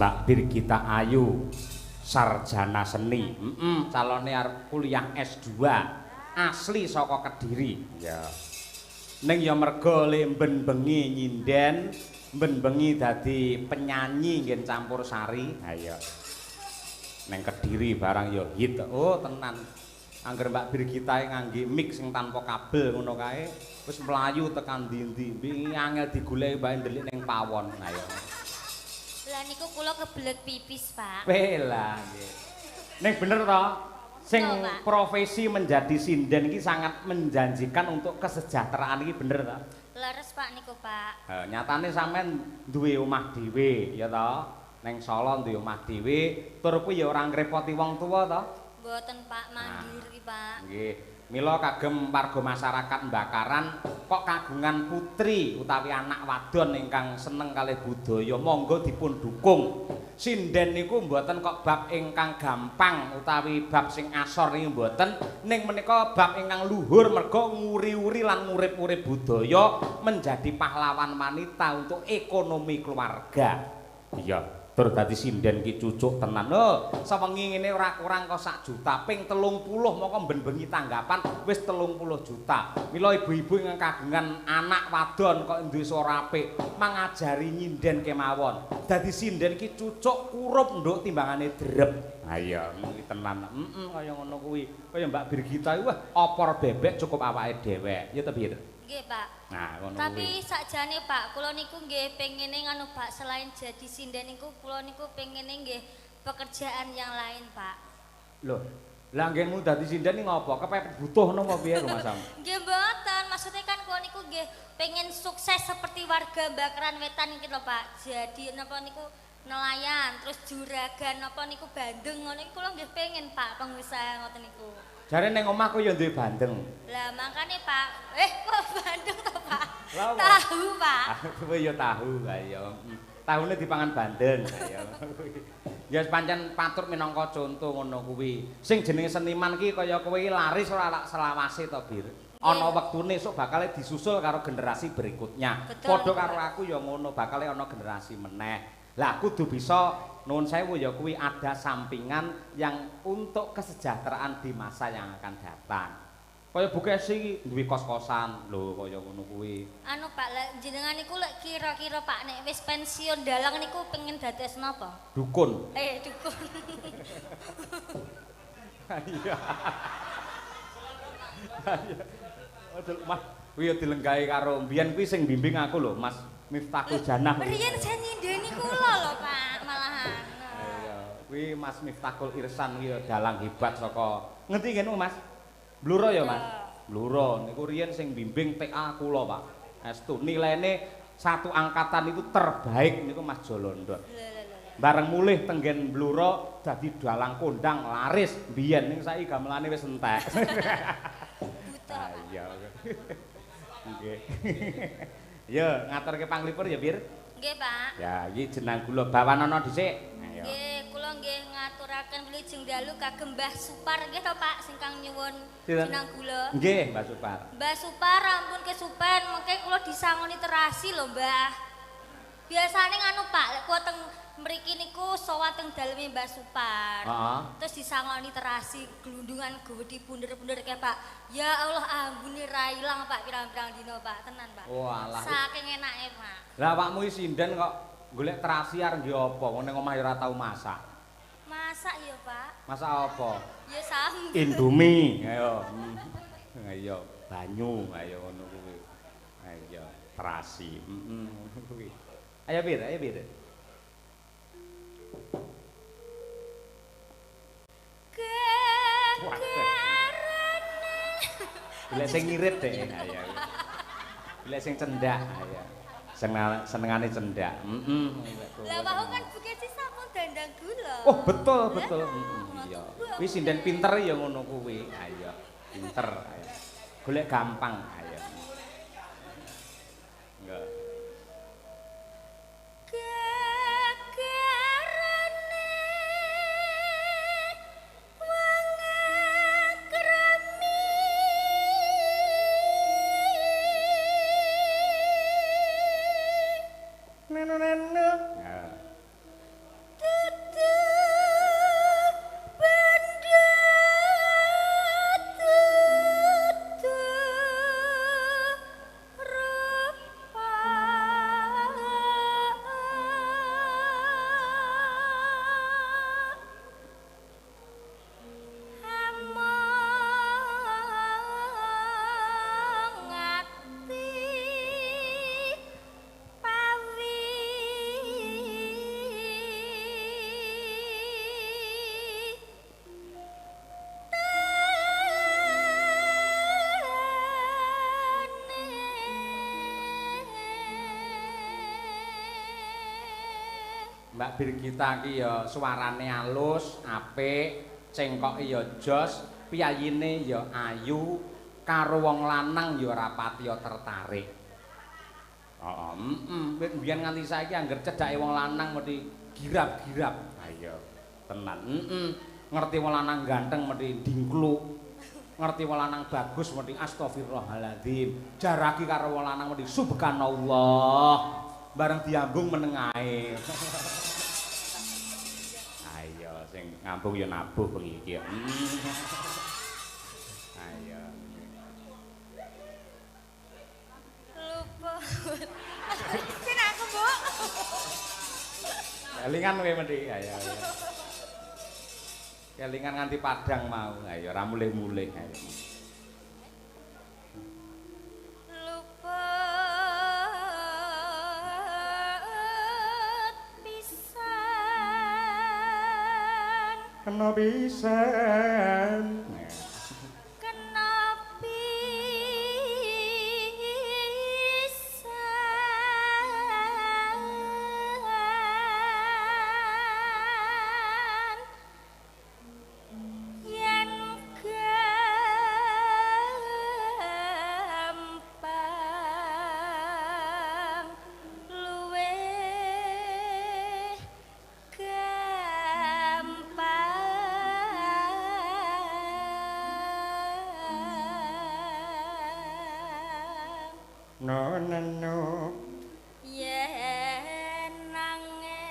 Mbak Birgita Ayu sarjana seni. Calone arep kuliah S2. Asli saka Kediri. Ya. Ning ya mergo le ben-bengi nyinden, ben-bengi dadi penyanyi ngen campur sari. Ha iya. Ning Kediri barang ya hit. Oh, tenan. Angger Mbak Birgita ngangge mic sing tanpa kabel ngono kae, wis mlayu tekan ndi-ndi. Wingi angel digoleki bae ndelik ning pawon. Ha iya. Lah niku kula kebelet pipis, Pak. Lah nggih. Ning bener to, sing profesi menjadi sinden iki sangat menjanjikan untuk kesejahteraan iki bener to? Leres Pak niku, Pak. Nyatane sampean duwe omah dhewe ya to. Ning Solo duwe omah dhewe, tur kuwi ya ora ngrepoti wong tuwa to? Mboten Pak, mandiri Pak. Nggih. Mila kagem warga masyarakat Bakaran kok kagungan putri utawi anak wadon ingkang seneng kalih budaya, monggo dipun dukung. Sinden niku mboten kok bab ingkang gampang utawi bab sing asor niku mboten, ning menika bab ingkang luhur mergo nguri-uri lan ngurip-urip budaya menjadi pahlawan wanita untuk ekonomi keluarga. Iya. Tur dadi sinden ki cucuk tenan. Oh, sewengi ngene ora kurang kok 1 juta, ping 30 moko ben-bengi tanggapan wis 30 juta. Mila ibu-ibu ingkang kagungan anak wadon kok duwe suara apik, mangajari nyinden kemawon. Dadi sinden ki cucuk kurup nduk timbangane drep. Ha iya, iki tenan. Kaya ngono kuwi. Kaya Mbak Birgita wah opor bebek cukup awake dhewek. Ya to, Bir? Nggih, Pak. Nah, ngono tapi sakjane Pak, kula niku nggih pengene nganu Pak, selain jadi sinden niku kula niku pengene nggih pekerjaan yang lain, Pak. Loh, lah nggenmu dadi sinden iki ngopo? Kepepet butuh napa piye Mas Sam? Nggih mboten, maksudnya kan kula niku nggih pengen sukses seperti warga Bakaran Wetan iki lho, Pak. Jadi napa niku nelayan, terus juragan napa niku bandeng ngono iku kula nggih pengen, Pak, pengusaha ngoten niku. Jare ning omahku ya duwe bandeng. Lah makane Pak, kok bandeng to Pak? Lah, tahu Pak. Kowe ya tahu kaya. Tahune dipangan bandeng kaya. Ya pancen patut minangka conto ngono kuwi. Sing jenenge seniman ki kaya kowe iki laris ora selawase to, Bir. Ana wektune esuk bakal disusul karo generasi berikutnya. Padha karo aku ya ngono, bakal ana generasi meneh. Lah kudu bisa nuwun sewu ya kuwi ada sampingan yang untuk kesejahteraan di masa yang akan datang. Kaya Bukesi duwe kos-kosan lho kaya ngono kuwi. Anu Pak, lek jenengan niku lek kira-kira Pak nek wis pensiun dalang niku pengen dados napa? Dukun. Dukun. Iya. Aduh, Mas, kuwi dilenggahi karo mbiyen kuwi sing bimbing aku lho, Mas Miftahul Janah. Riyen saya nyindeni kula lho Pak, malahan. Iya, kuwi Mas Miftahul Irsan kuwi dalang hebat saka ngendi ngene Mas? Bluro ya Mas? Bluro niku riyen sing bimbing TA kula Pak. Estu nilainya satu angkatan itu terbaik niku Mas Jolondor. Bareng mulih tenggen Bluro dadi dalang kondang laris biyen ning saiki gamelane wis entek. Buta. Iya. Nggih. Yo ngaturke panglipur ya, Bir. Nggih, Pak. Ya, iki jeneng kula bawanana dhisik. Nggih, kula nggih ngaturaken wilujeng dalu kagem Mbah Supar nggih to, Pak, sing kang nyuwun Sinten? jeneng kula. Nggih, Mbah Supar. Mbah Supar ampun kesupen, mengke kula disangoni terasi lho, Mbah. Biasane nganu Pak, lek kula teng mriki niku sowan teng daleme Mbah Supar. Terus disangoni terasi glundungan gede bunder-bunder kayak Pak. Ya Allah ampuni ra ilang Pak pirang-pirang dina Pak, tenan Pak. Walah. Saking enake Pak. Lah awakmu iki sinden kok golek terasi arep nggih apa? Wong ning omah ya ora tau masak. Masak ya, Pak. Masak apa? Ya sambel. Indomie, ayo. Ayo, banyu, ayo ngono kuwi. Ayo, terasi. Ngono kuwi. Ayo Bir, ayo Bir. Bila sing ngirit deh, ayo. Bila sing cendak, ayo. Senengane cendak. Lah wau kan Bukesi sampun dandang gula. Oh, betul, betul. Iya. Kuwi sinden pinter ya ngono kuwi. Ayo, pinter. Ayo. Golek gampang, ayo. Enggak. Mbak Birgita ki ya suarane alus, apik, cengkoke ya jos, piyayine ya ayu, karo wong lanang ya ora patiya tertarik. Heeh, biyen nganti saiki angger cedhake wong lanang mesti girap-girap. Ha iya, tenan. Ngerti wong lanang ganteng mesti dingkluk. Ngerti wong lanang bagus mesti astagfirullahaladzim. Jaraki karo wong lanang mesti subhanallah. Bareng diambung meneng ae. Ayo sing ngambung ya nabuh bengi iki. Ayo. Lupa. Sing aku, Bu. Kelingan kowe mesti. Ayo. Kelingan nganti padang mau. Ayo ora mulih-mulih. Ayo. Kena pisan. Kena pisan. Yen gampang luwih No no no. Yen angel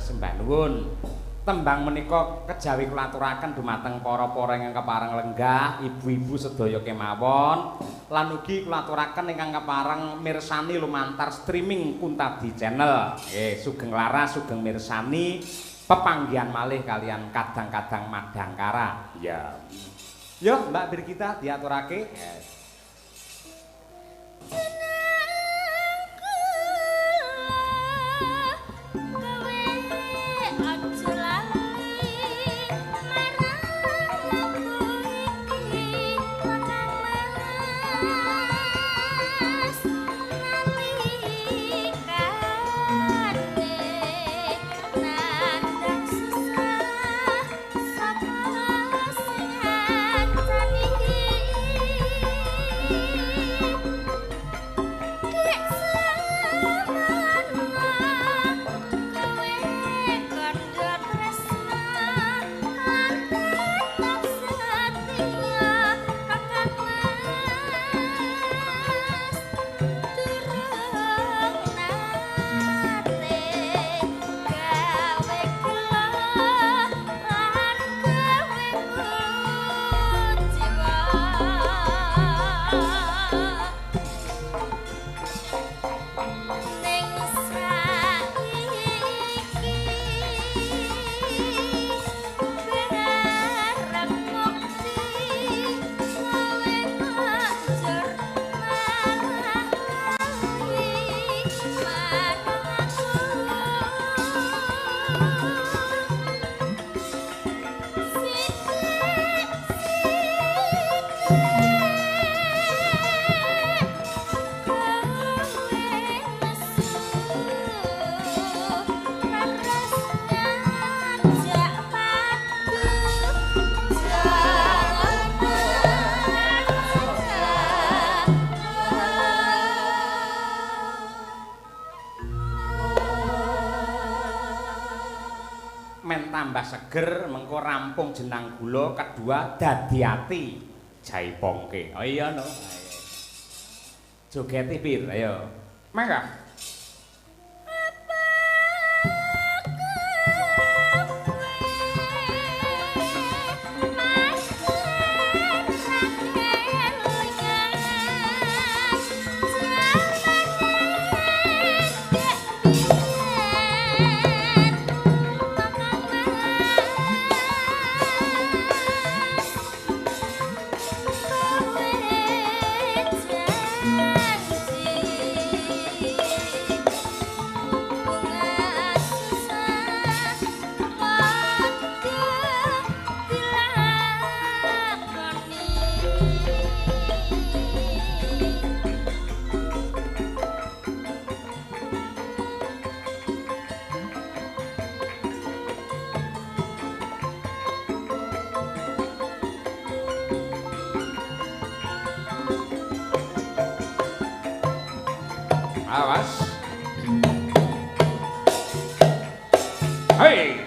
Sembah nuwun. Tembang menika kejawi kula aturaken dumateng para-para ingkang kepareng lenggah, ibu-ibu sedaya kemawon, lan ugi kula aturaken ingkang kepareng mirsani lumantar streaming Kuntadi Channel. Nggih, sugeng laras, sugeng mirsani pepanggihan malih kalian kadang-kadang Madangkara. Ya. Yo, Mbak Birgita diaturake. Tambah seger mengko rampung jenang gula kedua dadi ati Jaipongke. Oh iya no. Jogete pir, ayo. Mangga. Awas. Hey.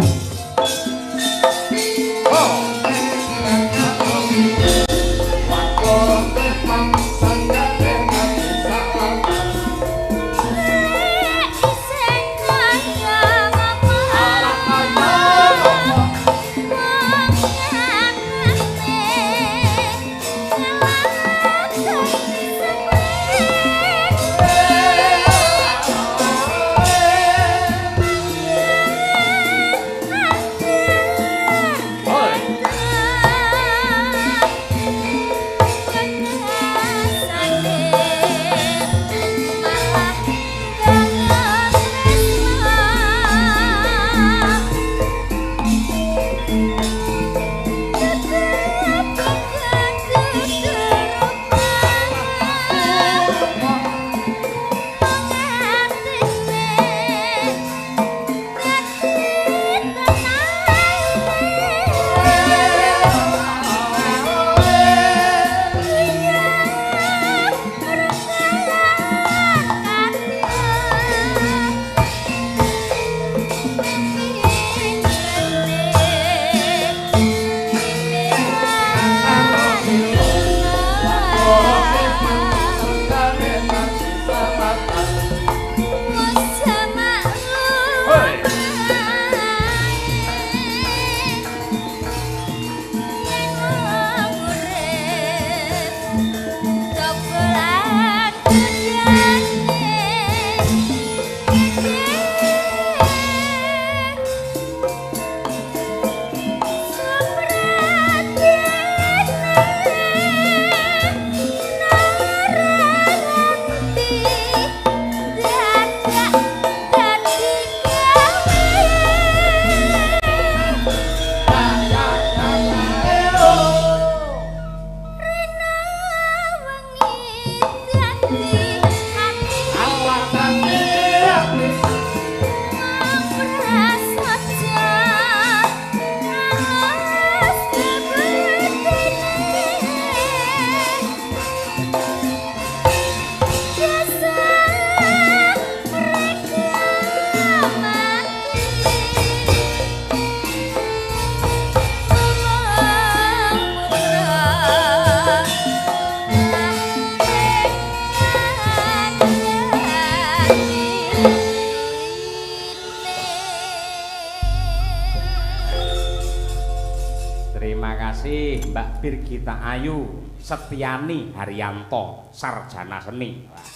Mbak Birgita Ayu Setiani Haryanto sarjana seni. Wah,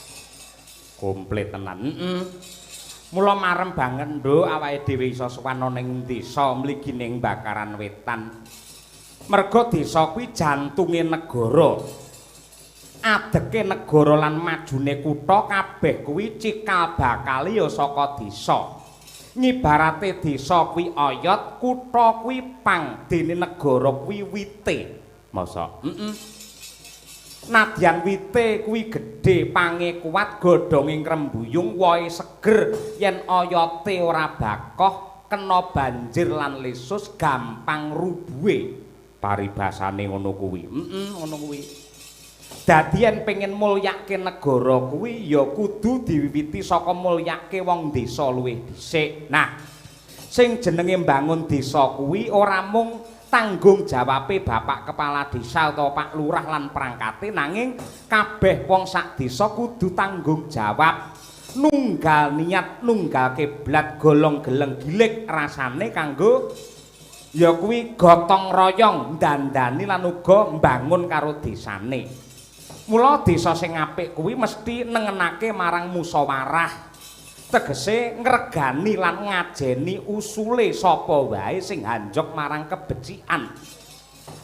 komplit tenan. Mula marem banget nduk awake dhewe iso sowan ning desa mligi ning Bakaran Wetan. Merga desa kuwi jantunge negara. Adeke negara lan majune kutha kabeh kuwi cikal bakale ya saka desa. Ngibarate desa kuwi oyot, kutha kuwi pang, dene negara kuwi wite. Masa? Nadyan wite kuwi gedhe, pange kuat, godhonge ngrembuyung, wohe seger, yen oyote ora bakoh, kena banjir lan lesus gampang rubuhe. Paribasane ngono kuwi. Ngono kuwi. Dadi yen pengin mulyake negara kuwi ya kudu diwiwiti saka mulyake wong desa luwih dhisik. Nah, sing jenenge mbangun desa kuwi ora mung tanggung jawabe Bapak Kepala Desa atau Pak Lurah lan perangkate nanging kabeh wong sak desa kudu tanggung jawab nunggal niat nunggal kiblat golong geleng gilik rasane kanggo ya kuwi gotong royong ndandani lan uga mbangun karo desane. Mula desa sing apik kuwi mesti nengenake marang musyawarah. Tegese ngregani lan ngajeni usule sapa wae sing hanjok marang kebecikan.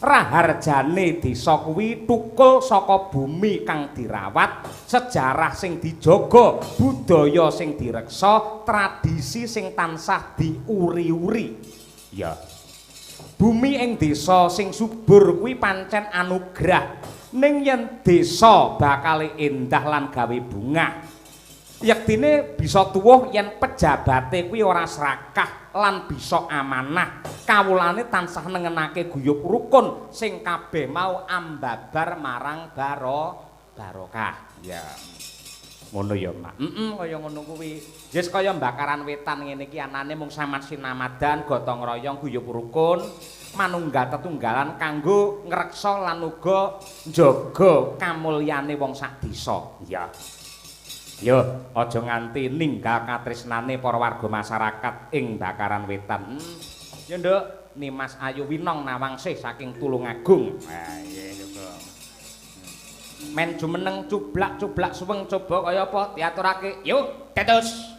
Raharjane desa kuwi tukul saka bumi kang dirawat, sejarah sing dijaga, budaya sing direksa, tradisi sing tansah diuri-uri. Ya. Bumi ing desa sing subur kuwi pancen anugrah. Ning yen desa bakal endah lan gawe bungah. Yektine bisa tuwuh yen pejabate kuwi ora serakah lan bisa amanah. Kawulane tansah nengenake guyub rukun sing kabeh mau ambabar marang barokah. Ya. Ngono ya, Mak. Kaya ngono kuwi. Wis kaya mbakaran wetan ngene iki anane mung samat sinamadan, gotong royong, guyub rukun, manunggal tetunggalan kanggo ngreksa lan uga njaga kamulyane wong sak desa. Ya. Yo, aja nganti ninggal katresnane para warga masyarakat ing Bakaran Wetan. Ya, Nduk, Nimas Ayu Winong Nawangsih saking Tulungagung. Nah, iya juga. Men jumeneng cublak-cublak suweng coba kaya apa diaturake. Yuk, tetus.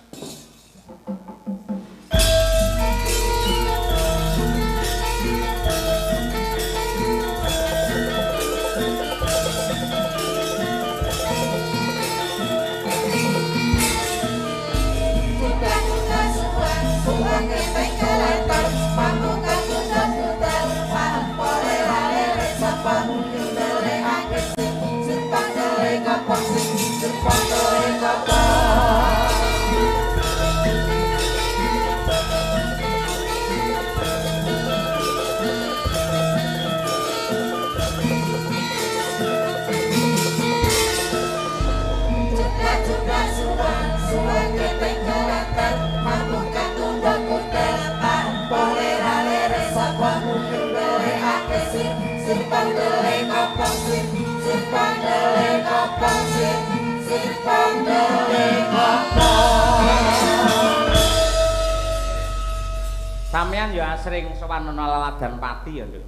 Sampeyan ya asring sowan ana laladan pati ya, Nduk?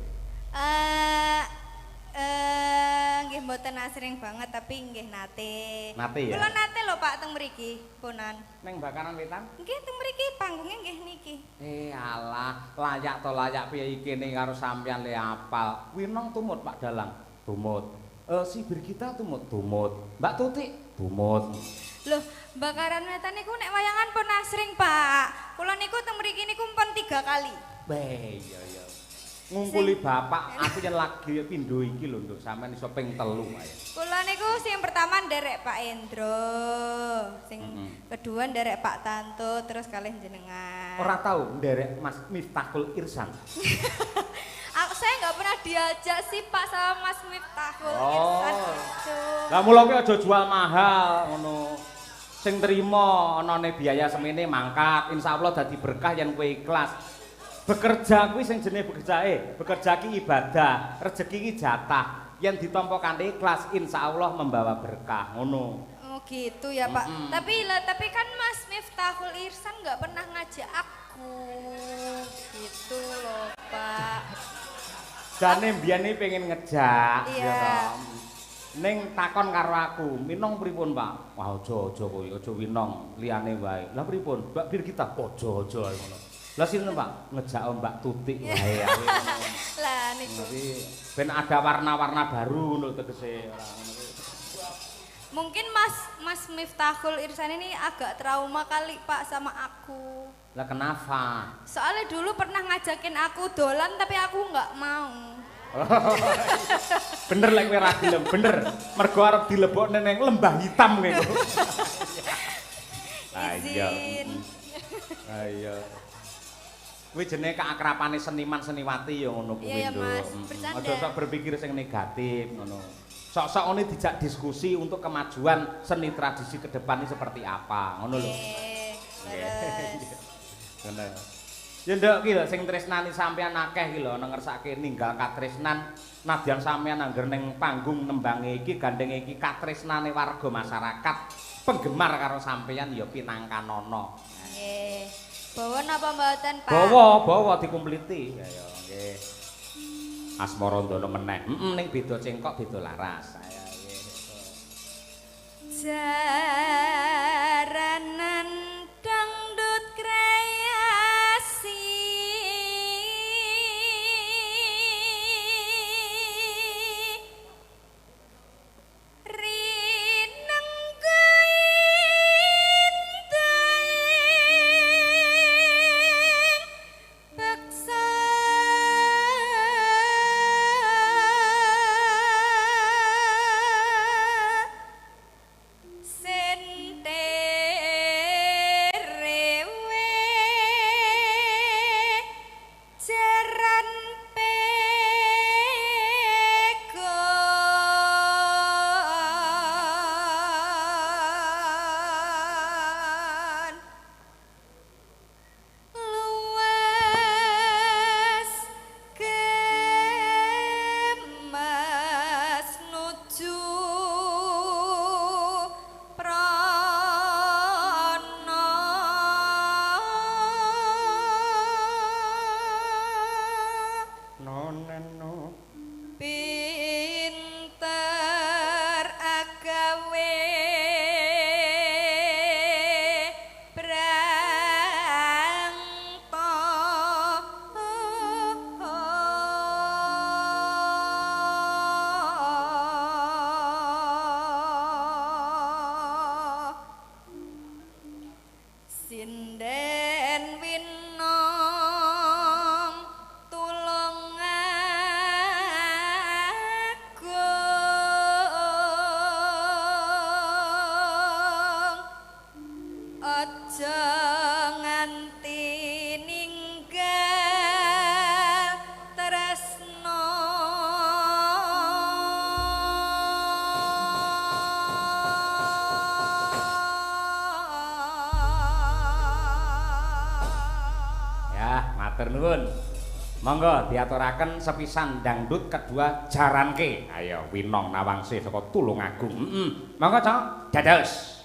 Nggih mboten asring banget tapi nggih nate. Nate ya. Kula nate lho Pak teng mriki, punan. Ning Bakaran Wetan? Nggih teng mriki panggungnya nggih niki. Alah, layak to layak piye iki kene karo sampeyan le apal. Winong tumut Pak Dalang, tumut. Si Birgita tumut, tumut. Mbak Tutik, tumut. Loh, Bakaran Wetan niku nek wayangan pun asring, Pak. Kula niku teng mriki niku pun 3 kali. Iya. Ngumpuli bapak, aku yang lagi pindho iki lho, Nduk. Sampeyan iso ping 3 ae. Kula niku sing pertama nderek Pak Endro, sing kedua nderek Pak Tanto, terus kalih jenengan. Ora tau nderek Mas Miftahul Irsan. Saya nggak pernah diajak sih Pak sama Mas Miftahul Irsan gitu. Lah mula kuwi aja jual mahal ngono. Sing trima anane biaya semene mangkat, insyaallah dadi berkah yen kowe ikhlas. Bekerja kuwi sing jenenge bekerja ki ibadah, rezeki ki jatah. Yen ditampa kanthi ikhlas insyaallah membawa berkah ngono. Oh gitu ya Pak. Tapi kan Mas Miftahul Irsan nggak pernah ngajak aku. Gitu loh Pak. Jane mbiyane pengen ngejak iya. Ya ning takon karo aku, Minong pripun, Pak? Wah, aja kowe, aja Winong, liyane wae. Lah pripun? Mbak Birgita, aja ngono. Lah sinten, Pak? Ngejak Mbak Tutik wae. Lah niku. Ben ada warna-warna baru ngono tegese ora ngono. Mungkin Mas Miftahul Irsan ini agak trauma kali Pak sama aku. Lah kenapa? Soalnya dulu pernah ngajakin aku dolan tapi aku nggak mau. Bener lek kowe ra gelem, bener. Mergo arep dilebokne ning lembah hitam kowe. Izin. Ayo. Kuwi jenenge keakrabane seniman seniwati ya ngono kuwi, Iya, Mas. Nduk. Aja sok berpikir sing negatif ngono. Sok-sok ngene dijak diskusi untuk kemajuan seni tradisi ke depan ini seperti apa, ngono lho. Terus. Ngono. Ya nduk ki lho sing tresnani sampean akeh ki lho ana ngersake ninggal katresnan nadyan sampean angger ning panggung nembange iki gandenge iki katresnane warga masyarakat penggemar karo sampean ya pinangkanono. Nggih. Bawa napa mboten, Pak? Bawa dikumpliti. Ya ya nggih. Asmara ndono meneh. Ning beda cengkok beda laras. Ya nggih. Jaranan dangdut kreasi Matur nuwun. Monggo diaturaken sepisan dangdut kedua jaranke. Ayo Winong Nawangsi saka Tulungagung. Monggo Cok, dados.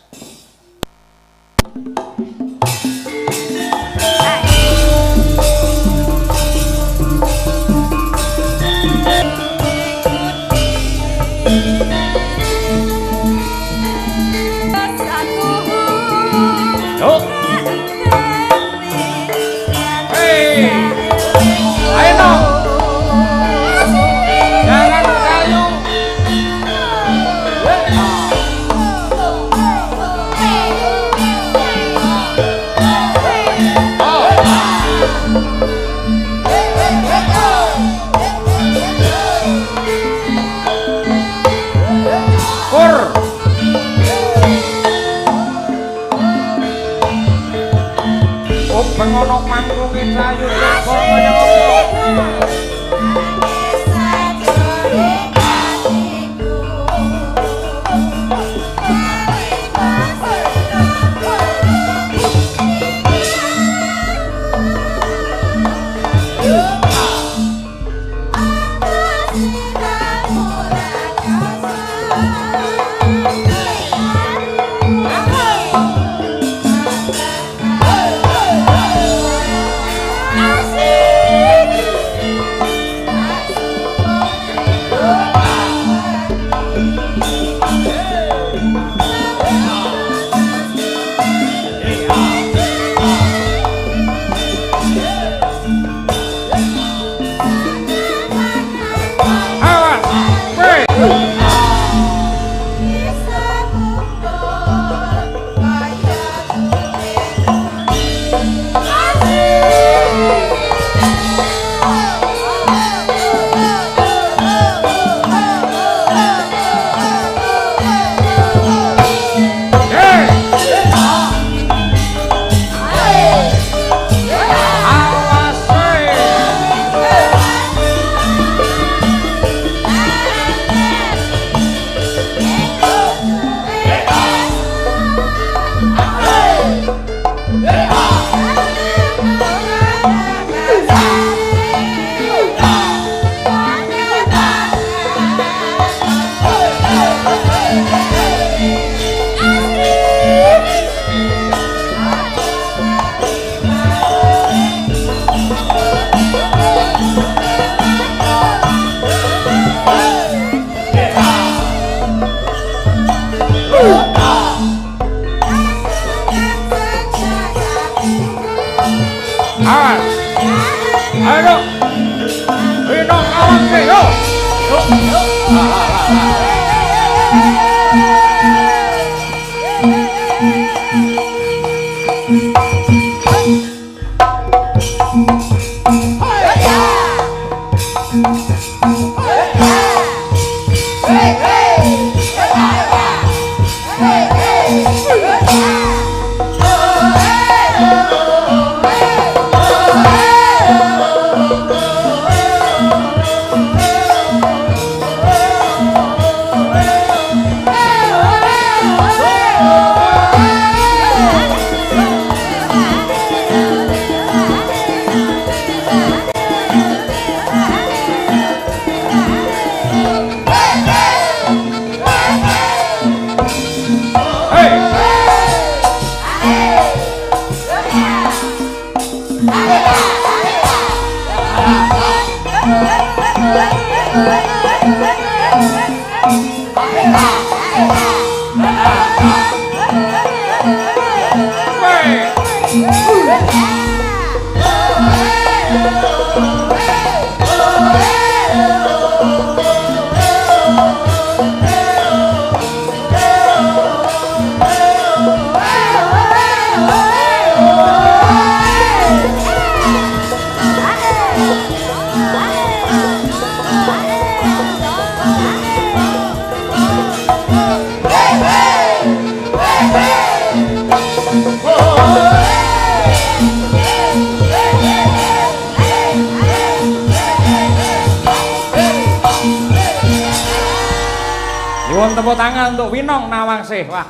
Tepuk tangan untuk Winong Nawangsih. Wah,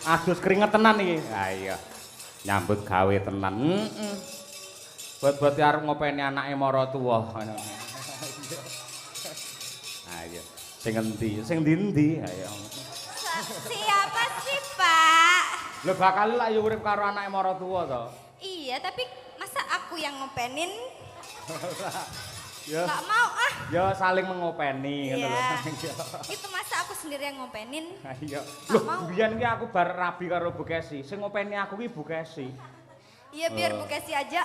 adus keringet tenan iki. Ha iya. Nyambut gawe tenan. Buat-buat arep ngopeni anake maratuwa. Ha iya. Sing endi? Sing ndi-endi? Ha iya. Siapa sih, Pak? Lho bakal lak yo urip karo anake maratuwa to. Iya, tapi masa aku yang ngopenin? Ya. Gak mau ah. Ya saling mengopeni ngono lho. Itu masa aku sendiri yang ngopenin? Iya. Loh, biyen ki aku bar rabi karo Bu Kesi. Sing ngopeni aku ki Bu Kesi. Iya, biar Bu Kesi aja.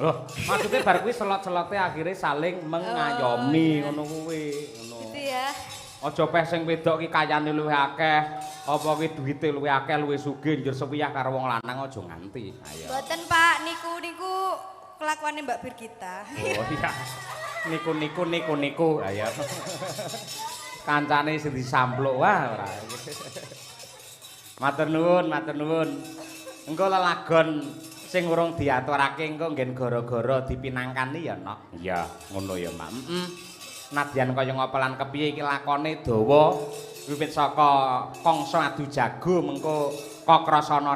Loh, maksudnya bar kuwi selot-selote akhirnya saling mengayomi ngono kuwi, ngono. Gitu ya. Aja peh sing wedok ki kayane luwih akeh, apa ki duwite luwih akeh, luwih sugih njur sepiyah karo wong lanang aja nganti. Ayo. Mboten, Pak, niku kelakuannya Mbak Birgita. Oh iya. Niku. Ayo. Kancane sing disampluk wah ora. Matur nuwun. Engko lelagon sing urung diaturake engko nggen gara-gara dipinangkani ya, Nok. Iya, ngono ya, Mak. Nadyan kaya ngopelan kepiye iki lakone dawa wiwit saka kangsa adu jago mengko kok krasana